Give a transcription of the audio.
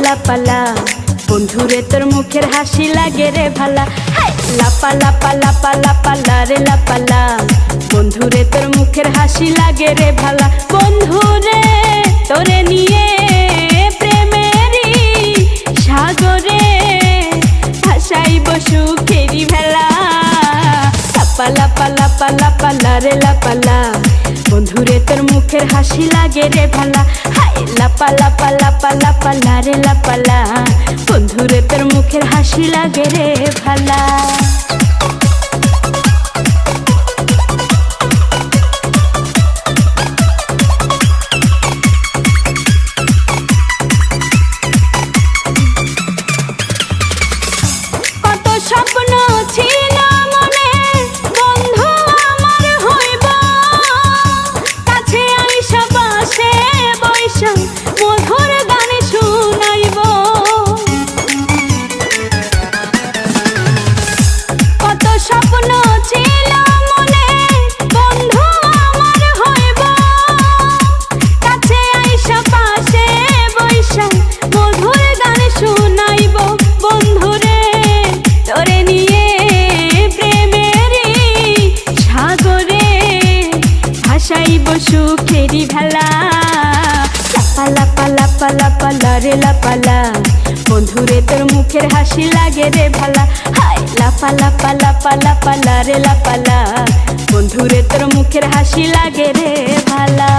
লাপালা বন্ধুরে তোর মুখের হাসি লাগে রে ভালা। হাই লাপা লাপা লাপা লাপালা রে লাপালা বন্ধুরে তোর মুখের হাসি লাগে রে ভালা। বন্ধুরে তোরে নিয়ে প্রেমেরই সাগরে ভাসাইব সুখেরি ভেলা। লাপা লাপা লাপা লাপালা রে লাপালা বন্ধুরে তোর মুখের হাসি লাগে রে ভালা। হাই লাপা লাপা লাপা লাপালা রে লাপালা বন্ধুরে তোর মুখের হাসি লাগে রে ভালা। কত স্বপ্ন ছিল মনে বন্ধু আমার হইব, কাছে আইসা পাশে বৈশা মধুর গান শুনাইব। কত স্বপ্ন ছিল মনে বন্ধু আমার হইব, কাছে আইসা পাশে বৈশা মধুর গান শুনাইব। বন্ধুরে তোরে নিয়ে প্রেমেরই সাগরে ভাসাইব সুখেরি ভেলা। লাপা লাপা লাপা লাপালা রে লাপালা বন্ধুরে তোর মুখের হাসি লাগে রে ভালা। হাই লাপা লাপা লাপা লাপালা রে লাপালা বন্ধুরে তোর মুখের হাসি লাগে রে ভালা।